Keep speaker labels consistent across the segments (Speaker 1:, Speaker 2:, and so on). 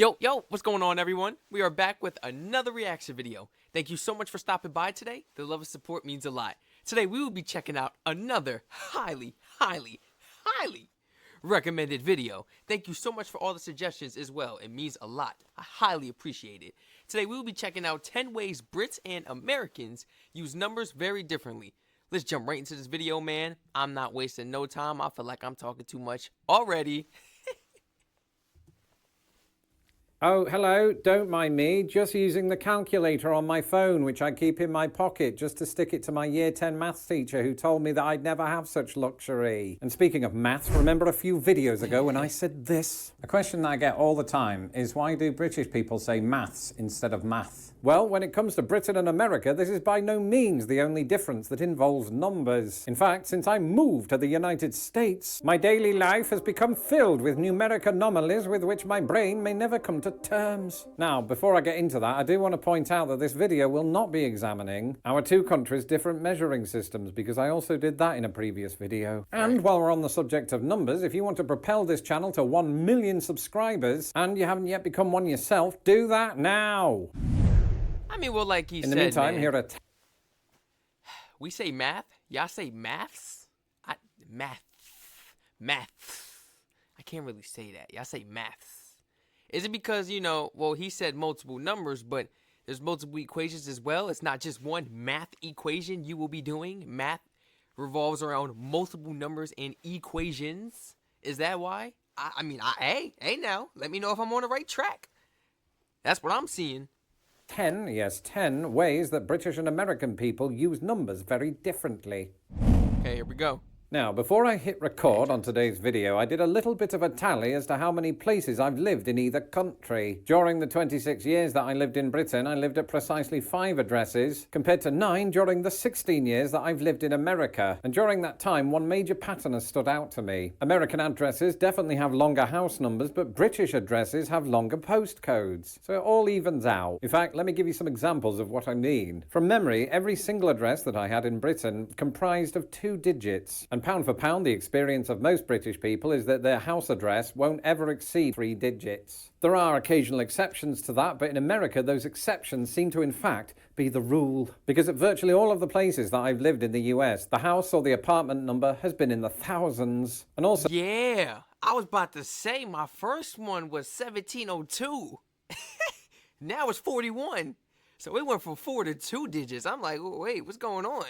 Speaker 1: Yo, what's going on, everyone? We are back with another reaction video. Thank you so much for stopping by today. The love and support means a lot. Today, we will be checking out another highly recommended video. Thank you so much for all the suggestions as well. It means a lot. I highly appreciate it. Today, we will be checking out 10 ways Brits and Americans use numbers very differently. Let's jump right into this video, man. I'm not wasting no time. I feel like I'm talking too much already.
Speaker 2: Oh, hello, don't mind me, just using the calculator on my phone, which I keep in my pocket just to stick it to my Year 10 maths teacher who told me that I'd never have such luxury. And speaking of maths, remember a few videos ago when I said this? A question that I get all the time is, why do British people say maths instead of math? Well, when it comes to Britain and America, this is by no means the only difference that involves numbers. In fact, since I moved to the United States, my daily life has become filled with numeric anomalies with which my brain may never come to terms. Now, before I get into that, I do want to point out that this video will not be examining our two countries' different measuring systems, because I also did that in a previous video. And while we're on the subject of numbers, if you want to propel this channel to 1 million subscribers and you haven't yet become one yourself, do that now.
Speaker 1: I mean, well, like he said,
Speaker 2: in the meantime,
Speaker 1: man,
Speaker 2: here are
Speaker 1: we say math. Y'all say maths. Math. I can't really say that. Y'all say maths. Is it because, you know, well, he said multiple numbers, but there's multiple equations as well? It's not just one math equation you will be doing. Math revolves around multiple numbers and equations. Is that why? I mean, hey now, let me know if I'm on the right track. That's what I'm seeing.
Speaker 2: 10 ways that British and American people use numbers very differently.
Speaker 1: Okay, here we go.
Speaker 2: Now, before I hit record on today's video, I did a little bit of a tally as to how many places I've lived in either country. During the 26 years that I lived in Britain, I lived at precisely 5 addresses, compared to 9 during the 16 years that I've lived in America. And during that time, one major pattern has stood out to me. American addresses definitely have longer house numbers, but British addresses have longer postcodes. So it all evens out. In fact, let me give you some examples of what I mean. From memory, every single address that I had in Britain comprised of 2 digits. And pound for pound, the experience of most British people is that their house address won't ever exceed 3 digits. There are occasional exceptions to that, but in America, those exceptions seem to, in fact, be the rule. Because at virtually all of the places that I've lived in the US, the house or the apartment number has been in the thousands. And also...
Speaker 1: Yeah, I was about to say my first one was 1702. Now it's 41. So it went from 4 to 2 digits. I'm like, wait, what's going on?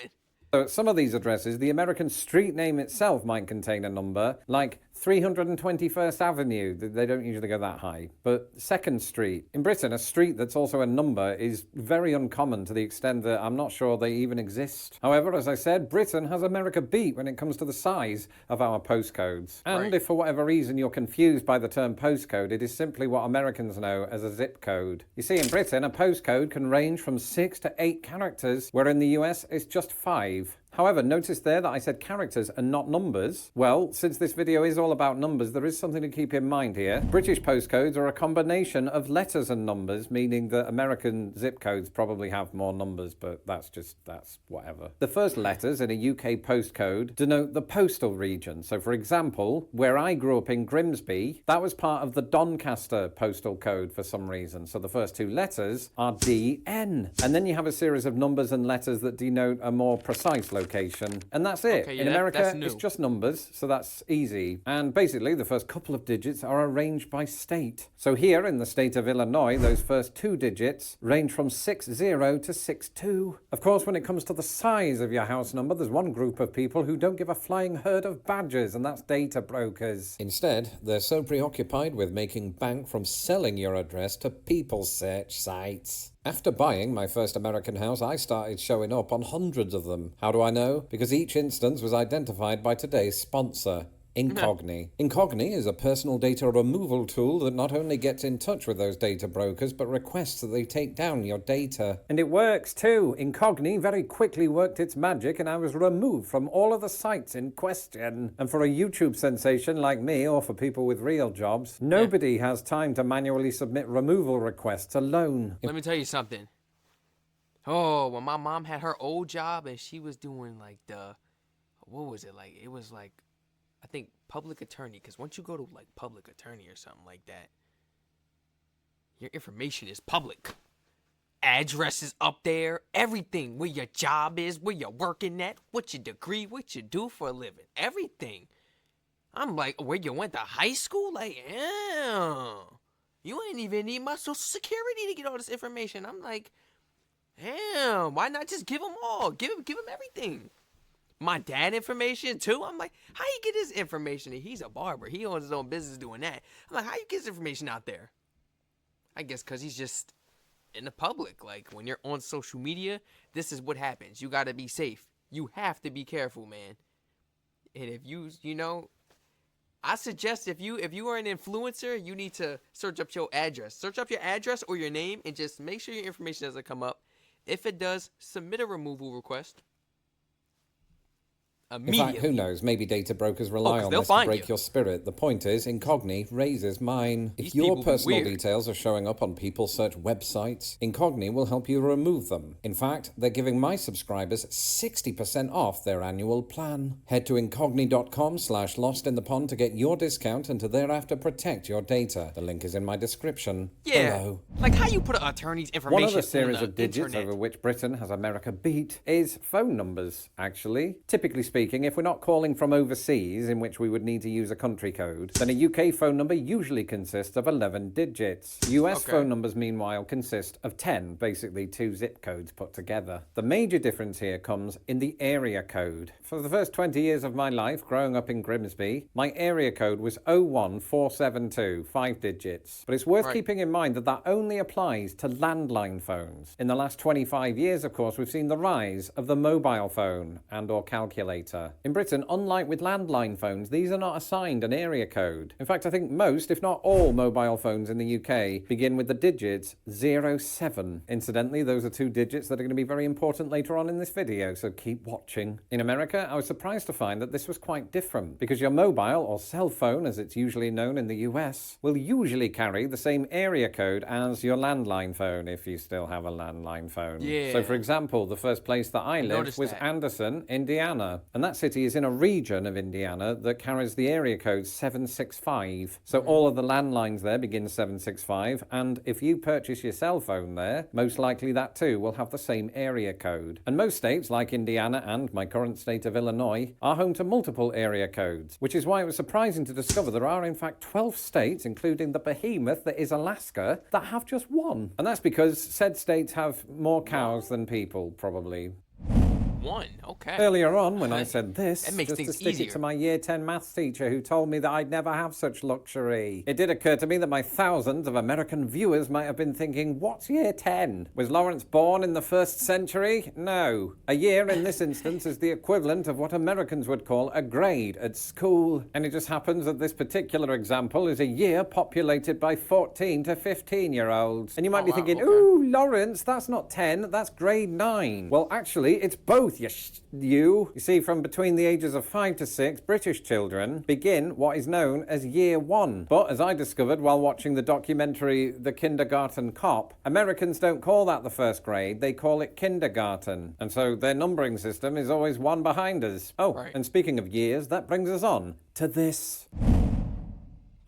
Speaker 2: So at some of these addresses, the American street name itself might contain a number, like 321st Avenue. They don't usually go that high. But 2nd Street. In Britain, a street that's also a number is very uncommon, to the extent that I'm not sure they even exist. However, as I said, Britain has America beat when it comes to the size of our postcodes. And if for whatever reason you're confused by the term postcode, it is simply what Americans know as a zip code. You see, in Britain, a postcode can range from 6 to 8 characters, where in the US it's just 5. However, notice there that I said characters and not numbers. Well, since this video is all about numbers, there is something to keep in mind here. British postcodes are a combination of letters and numbers, meaning that American zip codes probably have more numbers, but that's whatever. The first letters in a UK postcode denote the postal region. So for example, where I grew up in Grimsby, that was part of the Doncaster postal code for some reason. So the first 2 letters are DN. And then you have a series of numbers and letters that denote a more precise location, and that's it.
Speaker 1: Okay, yeah,
Speaker 2: in America,
Speaker 1: that's
Speaker 2: it's just numbers, so that's easy. And basically, the first couple of digits are arranged by state. So here in the state of Illinois, those first 2 digits range from 60 to 62. Of course, when it comes to the size of your house number, there's one group of people who don't give a flying herd of badgers, and that's data brokers. Instead, they're so preoccupied with making bank from selling your address to people search sites. After buying my first American house, I started showing up on hundreds of them. How do I know? Because each instance was identified by today's sponsor, Incogni. Incogni is a personal data removal tool that not only gets in touch with those data brokers, but requests that they take down your data. And it works too. Incogni very quickly worked its magic, and I was removed from all of the sites in question. And for a YouTube sensation like me, or for people with real jobs, nobody has time to manually submit removal requests alone.
Speaker 1: Let me tell you something. Oh, when my mom had her old job and she was doing like what was it like? It was like, I think public attorney, because once you go to like public attorney or something like that, Your information is public. Address is up there. Everything. Where your job is, where you're working at, what your degree, what you do for a living. Everything. I'm like, where you went to high school? Like, yeah. You ain't even need my social security to get all this information. I'm like, damn, why not just give them all? Give him everything. My dad information too. I'm like, how you get his information? He's a barber. He owns his own business doing that. I'm like, how you get his information out there? I guess because he's just in the public. Like, when you're on social media, this is what happens. You got to be safe. You have to be careful, man. And if you know, I suggest if you are an influencer, you need to search up your address. Search up your address or your name and just make sure your information doesn't come up. If it does, submit a removal request.
Speaker 2: In fact, who knows? Maybe data brokers rely on this to break your spirit. The point is, Incogni raises mine. If your personal details are showing up on people search websites, Incogni will help you remove them. In fact, they're giving my subscribers 60% off their annual plan. Head to incogni.com/lostinthepond to get your discount and to thereafter protect your data. The link is in my description below.
Speaker 1: Like how you put an attorney's information
Speaker 2: One other series
Speaker 1: on the
Speaker 2: of digits
Speaker 1: internet.
Speaker 2: over which Britain has America beat is phone numbers, actually. Typically speaking, if we're not calling from overseas, in which we would need to use a country code, then a UK phone number usually consists of 11 digits. US phone numbers, meanwhile, consist of 10, basically 2 zip codes put together. The major difference here comes in the area code. For the first 20 years of my life, growing up in Grimsby, my area code was 01472, 5 digits. But it's worth keeping in mind that that only applies to landline phones. In the last 25 years, of course, we've seen the rise of the mobile phone and/or calculator. In Britain, unlike with landline phones, these are not assigned an area code. In fact, I think most, if not all, mobile phones in the UK begin with the digits 07. Incidentally, those are 2 digits that are going to be very important later on in this video, so keep watching. In America, I was surprised to find that this was quite different, because your mobile, or cell phone as it's usually known in the US, will usually carry the same area code as your landline phone, if you still have a landline phone. So for example, the first place that I lived was Anderson, Indiana, and that city is in a region of Indiana that carries the area code 765. So all of the landlines there begin 765, and if you purchase your cell phone there, most likely that too will have the same area code. And most states, like Indiana and my current state of Illinois, are home to multiple area codes, which is why it was surprising to discover there are in fact 12 states, including the behemoth that is Alaska, that have just one. And that's because said states have more cows than people, probably.
Speaker 1: Okay.
Speaker 2: Earlier on, when I said this,
Speaker 1: that makes
Speaker 2: just
Speaker 1: things
Speaker 2: to stick
Speaker 1: easier.
Speaker 2: it to my Year 10 maths teacher who told me that I'd never have such luxury. It did occur to me that my thousands of American viewers might have been thinking, what's Year 10? Was Lawrence born in the 1st century? No. A year in this instance is the equivalent of what Americans would call a grade at school. And it just happens that this particular example is a year populated by 14 to 15-year-olds. And you might be thinking, ooh, Lawrence, that's not 10, that's grade 9. Well, actually, it's both. You see, from between the ages of 5 to 6, British children begin what is known as Year 1. But as I discovered while watching the documentary The Kindergarten Cop, Americans don't call that the 1st grade, they call it kindergarten. And so their numbering system is always one behind us. And speaking of years, that brings us on to this.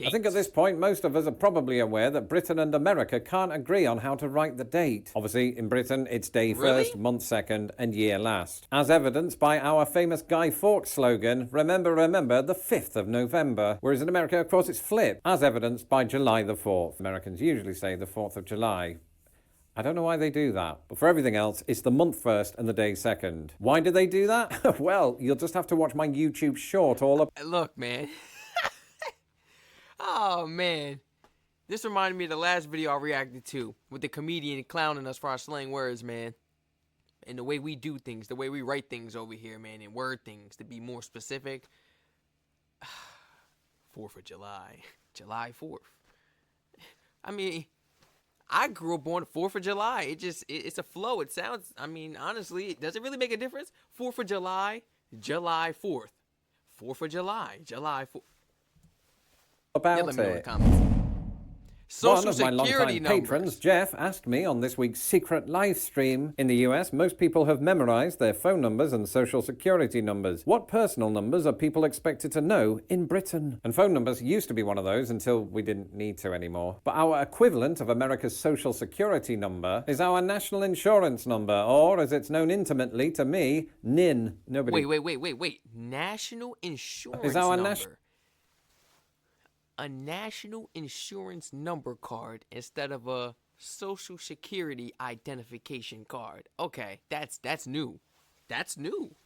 Speaker 2: I think at this point, most of us are probably aware that Britain and America can't agree on how to write the date. Obviously, in Britain, it's day first, month second, and year last. As evidenced by our famous Guy Fawkes slogan, remember, remember, the 5th of November. Whereas in America, of course, it's flipped, as evidenced by July the 4th. Americans usually say the 4th of July. I don't know why they do that, but for everything else, it's the month first and the day second. Why do they do that? Well, you'll just have to watch my YouTube short all up.
Speaker 1: Look, man. Oh, man. This reminded me of the last video I reacted to with the comedian clowning us for our slang words, man. And the way we do things, the way we write things over here, man, and word things, to be more specific. 4th of July. July 4th. I mean, I grew up on the 4th of July. It's a flow. It sounds, I mean, honestly, does it really make a difference? 4th of July, July 4th. 4th of July, July 4th.
Speaker 2: About
Speaker 1: let me know in the comments. Social
Speaker 2: One of my
Speaker 1: security
Speaker 2: longtime patrons,
Speaker 1: numbers.
Speaker 2: Jeff, asked me on this week's secret live stream. In the US, most people have memorized their phone numbers and social security numbers. What personal numbers are people expected to know in Britain? And phone numbers used to be one of those until we didn't need to anymore. But our equivalent of America's social security number is our national insurance number, or as it's known intimately to me, NIN. Nobody.
Speaker 1: Wait. National insurance
Speaker 2: Is our
Speaker 1: number. A national insurance number card instead of a social security identification card. Okay, that's new. That's new.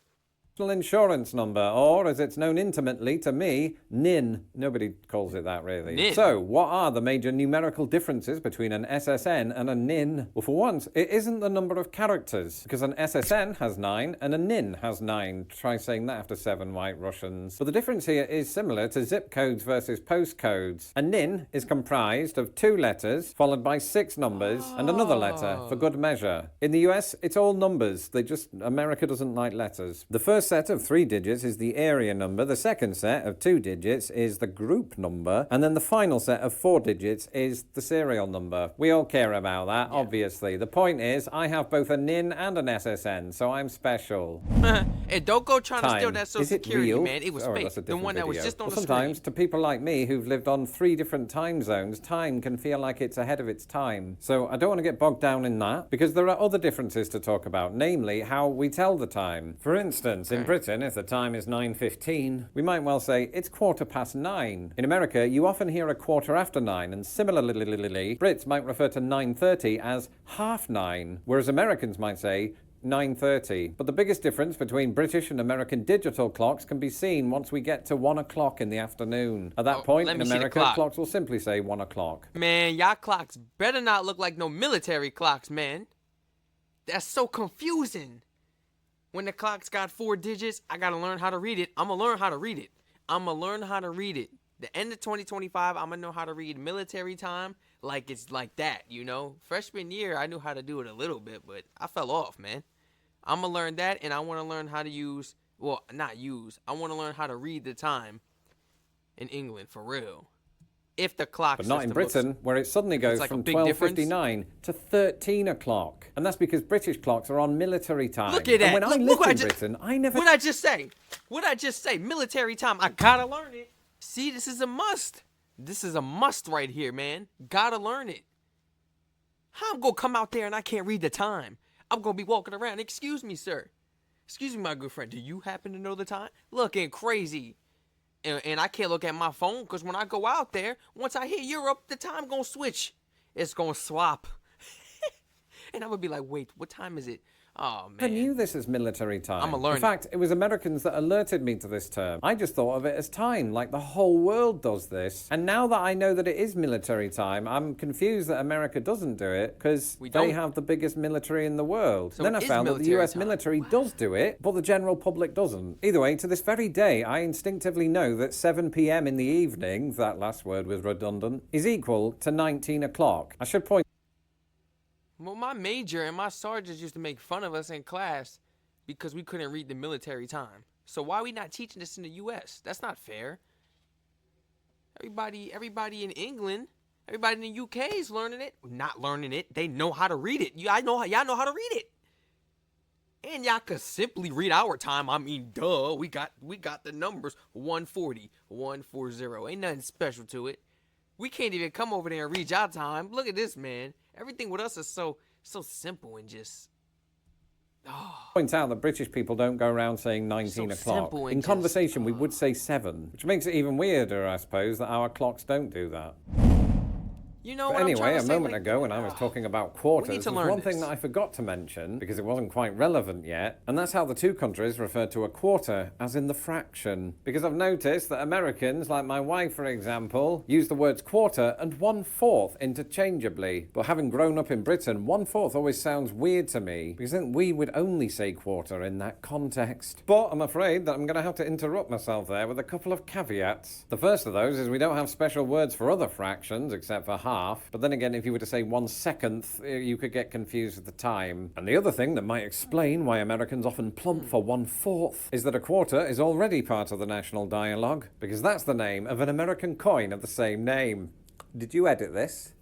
Speaker 2: National insurance number, or as it's known intimately to me, NIN. Nobody calls it that, really.
Speaker 1: NIN.
Speaker 2: So, what are the major numerical differences between an SSN and a NIN? Well, for once, it isn't the number of characters, because an SSN has 9 and a NIN has 9. Try saying that after 7 white Russians. But the difference here is similar to zip codes versus postcodes. A NIN is comprised of 2 letters, followed by 6 numbers, and another letter, for good measure. In the US, it's all numbers. America doesn't like letters. The first set of 3 digits is the area number, the second set of 2 digits is the group number, and then the final set of 4 digits is the serial number. We all care about that, obviously. The point is, I have both a NIN and an SSN, so I'm special.
Speaker 1: And don't go trying to steal
Speaker 2: Time.
Speaker 1: that social
Speaker 2: Is it
Speaker 1: security,
Speaker 2: real?
Speaker 1: man. It was
Speaker 2: Oh,
Speaker 1: fake.
Speaker 2: that's a
Speaker 1: The one that was
Speaker 2: different
Speaker 1: just on
Speaker 2: video.
Speaker 1: the
Speaker 2: Sometimes,
Speaker 1: screen.
Speaker 2: to people like me who've lived on 3 different time zones, time can feel like it's ahead of its time. So I don't want to get bogged down in that, because there are other differences to talk about, namely how we tell the time. For instance, in Britain, if the time is 9:15, we might well say it's 9:15. In America, you often hear a 9:15, and similarly, Brits might refer to 9:30 as 9:30, whereas Americans might say 9:30. But the biggest difference between British and American digital clocks can be seen once we get to 1 o'clock in the afternoon. At that point,
Speaker 1: let
Speaker 2: in
Speaker 1: me see the
Speaker 2: America,
Speaker 1: clock.
Speaker 2: clocks will simply say 1 o'clock.
Speaker 1: Man, y'all clocks better not look like no military clocks, man. That's so confusing. When the clock's got 4 digits, I gotta learn how to read it. I'ma learn how to read it. The end of 2025, I'ma know how to read military time like it's like that, you know? Freshman year, I knew how to do it a little bit, but I fell off, man. I'ma learn that, and I wanna learn how to I wanna learn how to read the time in England, for real. If the clock
Speaker 2: But not in
Speaker 1: system looks-
Speaker 2: Britain, where it suddenly goes
Speaker 1: like a
Speaker 2: from
Speaker 1: big
Speaker 2: 12:59 to 13 o'clock. And that's because British clocks are on military time.
Speaker 1: Look at that.
Speaker 2: And when I
Speaker 1: Look
Speaker 2: lived
Speaker 1: what I
Speaker 2: in
Speaker 1: just-
Speaker 2: Britain, I never...
Speaker 1: What'd I just say? Military time. I gotta learn it. See, this is a must. This is a must right here, man. Gotta learn it. How I'm gonna come out there and I can't read the time? I'm gonna be walking around. Excuse me, sir. Excuse me, my good friend. Do you happen to know the time? Looking crazy. And I can't look at my phone because when I go out there, once I hit Europe, the time gonna switch. It's gonna swap. And I'm gonna be like, wait, what time is it? Oh,
Speaker 2: I
Speaker 1: man.
Speaker 2: knew this as military time.
Speaker 1: I'ma learn
Speaker 2: In
Speaker 1: it.
Speaker 2: fact, it was Americans that alerted me to this term. I just thought of it as time, like the whole world does this. And now that I know that it is military time, I'm confused that America doesn't do it because
Speaker 1: We
Speaker 2: they
Speaker 1: don't.
Speaker 2: have the biggest military in the world.
Speaker 1: So
Speaker 2: Then
Speaker 1: it
Speaker 2: I
Speaker 1: is
Speaker 2: found that the
Speaker 1: military
Speaker 2: US
Speaker 1: time.
Speaker 2: military does do it, but the general public doesn't. Either way, to this very day, I instinctively know that 7 p.m. in the evening, that last word was redundant, is equal to 19 o'clock. I should point
Speaker 1: Well, my major and my sergeants used to make fun of us in class because we couldn't read the military time. So why are we not teaching this in the U.S.? That's not fair. Everybody in England, everybody in the U.K. is learning it. Not learning it. They know how to read it. Y'all know how to read it. And y'all could simply read our time. I mean, duh. We got the numbers 140, 140. Ain't nothing special to it. We can't even come over there and read y'all time. Look at this, man. Everything with us is so simple and just
Speaker 2: point out that British people don't go around saying 19
Speaker 1: So
Speaker 2: o'clock.
Speaker 1: simple and
Speaker 2: In
Speaker 1: just-
Speaker 2: conversation, we would say 7, which makes it even weirder, I suppose, that our clocks don't do that.
Speaker 1: You know
Speaker 2: But
Speaker 1: what I'm
Speaker 2: anyway,
Speaker 1: trying
Speaker 2: a
Speaker 1: to say?
Speaker 2: moment
Speaker 1: Like,
Speaker 2: ago when I was talking about quarters,
Speaker 1: to
Speaker 2: there's
Speaker 1: learn
Speaker 2: one thing
Speaker 1: this.
Speaker 2: that I forgot to mention, because it wasn't quite relevant yet, and that's how the two countries refer to a quarter, as in the fraction. Because I've noticed that Americans, like my wife for example, use the words quarter and 1/4 interchangeably. But having grown up in Britain, 1/4 always sounds weird to me, because then we would only say quarter in that context. But I'm afraid that I'm going to have to interrupt myself there with a couple of caveats. The first of those is we don't have special words for other fractions, except for half, but then again, if you were to say 1/2, you could get confused with the time. And the other thing that might explain why Americans often plump for 1/4 is that a quarter is already part of the national dialogue, because that's the name of an American coin of the same name. Did you edit this?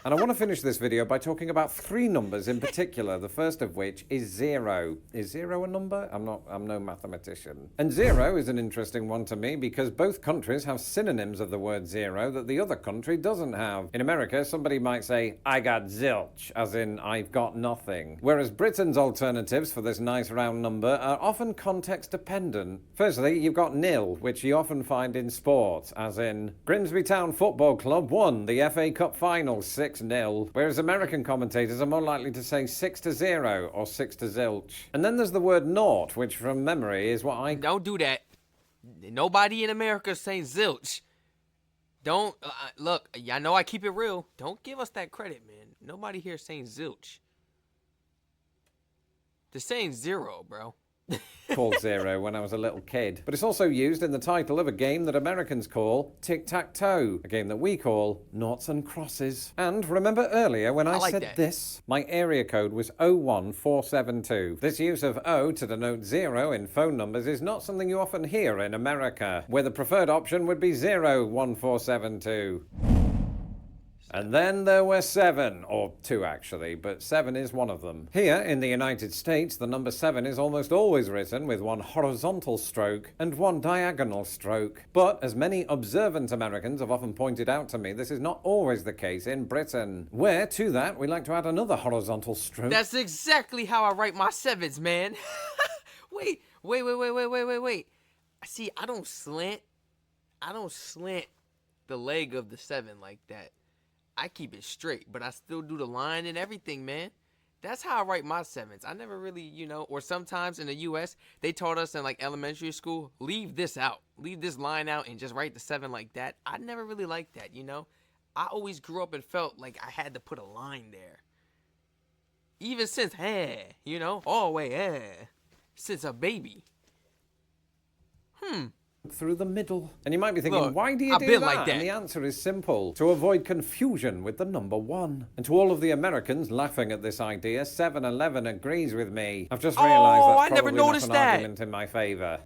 Speaker 2: And I want to finish this video by talking about 3 numbers in particular, the first of which is 0. Is 0 a number? I'm no mathematician. And 0 is an interesting one to me because both countries have synonyms of the word 0 that the other country doesn't have. In America, somebody might say, I got zilch, as in, I've got nothing. Whereas Britain's alternatives for this nice round number are often context dependent. Firstly, you've got nil, which you often find in sport, as in, Grimsby Town Football Club won the FA Cup final 6-0, whereas American commentators are more likely to say 6-0 or 6-zilch. And then there's the word naught, which from memory is what I...
Speaker 1: Don't do that. Nobody in America is saying zilch. Don't, look, I know I keep it real. Don't give us that credit, man. Nobody here is saying zilch. They're saying 0, bro.
Speaker 2: called 0 when I was a little kid. But it's also used in the title of a game that Americans call tic-tac-toe, a game that we call noughts and crosses. And remember earlier when I said this? My area code was 01472. This use of O to denote 0 in phone numbers is not something you often hear in America, where the preferred option would be 01472. And then there were 7, or 2 actually, but 7 is one of them. Here in the United States, the number 7 is almost always written with 1 horizontal stroke and 1 diagonal stroke. But as many observant Americans have often pointed out to me, this is not always the case in Britain, where to that we like to add another horizontal stroke.
Speaker 1: That's exactly how I write my 7s, man. Wait. See, I don't slant the leg of the 7 like that. I keep it straight, but I still do the line and everything, man. That's how I write my 7s. I never really, or sometimes in the U.S., they taught us in like elementary school, leave this out. Leave this line out and just write the 7 like that. I never really liked that, I always grew up and felt like I had to put a line there. Even since, all the way, since a baby.
Speaker 2: Through the middle. And you might be thinking,
Speaker 1: look,
Speaker 2: why do you
Speaker 1: I've
Speaker 2: do
Speaker 1: been
Speaker 2: that?
Speaker 1: like that?
Speaker 2: And the answer is simple. To avoid confusion with the number 1. And to all of the Americans laughing at this idea, 7-Eleven agrees with me. I've just realised that's
Speaker 1: I never
Speaker 2: probably not
Speaker 1: noticed
Speaker 2: an
Speaker 1: that.
Speaker 2: argument in my favour.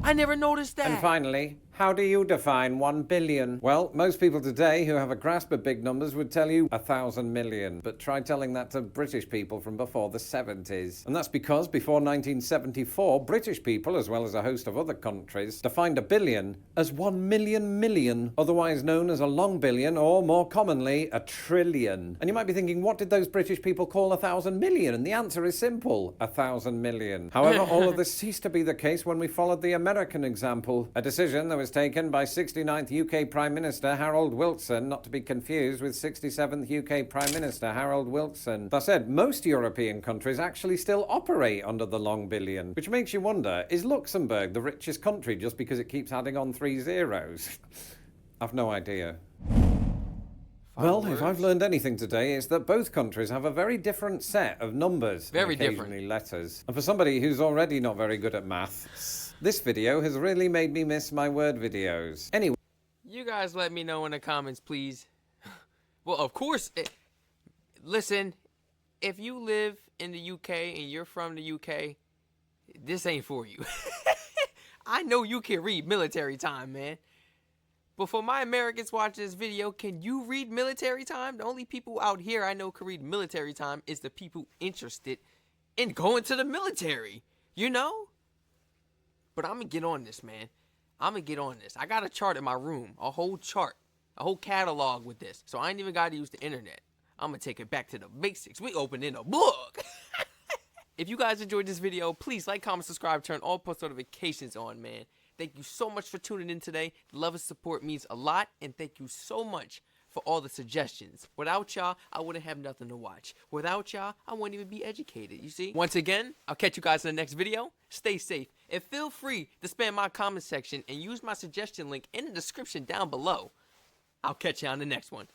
Speaker 1: I never noticed that.
Speaker 2: And finally, how do you define 1 billion? Well, most people today who have a grasp of big numbers would tell you 1,000 million. But try telling that to British people from before the 70s. And that's because before 1974, British people, as well as a host of other countries, defined a billion as 1 million million, otherwise known as a long billion, or more commonly, a trillion. And you might be thinking, what did those British people call 1,000 million? And the answer is simple, 1,000 million. However, all of this ceased to be the case when we followed the American example, a decision that was taken by 69th UK Prime Minister Harold Wilson, not to be confused with 67th UK Prime Minister Harold Wilson. That said, most European countries actually still operate under the long billion, which makes you wonder, is Luxembourg the richest country just because it keeps adding on 3 zeros? I've no idea. Well, if I've learned anything today, it's that both countries have a very different set of numbers.
Speaker 1: Very
Speaker 2: and occasionally letters. And for somebody who's already not very good at maths, this video has really made me miss my word videos. Anyway.
Speaker 1: You guys let me know in the comments, please. Well, of course, listen, if you live in the UK and you're from the UK, this ain't for you. I know you can read military time, man. But for my Americans watching this video, can you read military time? The only people out here I know can read military time is the people interested in going to the military, But I'm going to get on this, man. I'm going to get on this. I got a chart in my room, a whole chart, a whole catalog with this. So I ain't even got to use the internet. I'm going to take it back to the basics. We opening a book. If you guys enjoyed this video, please like, comment, subscribe, turn all post notifications on, man. Thank you so much for tuning in today. The love and support means a lot, and thank you so much for all the suggestions. Without y'all, I wouldn't have nothing to watch. Without y'all, I wouldn't even be educated, you see? Once again, I'll catch you guys in the next video. Stay safe, and feel free to spam my comment section and use my suggestion link in the description down below. I'll catch you on the next one.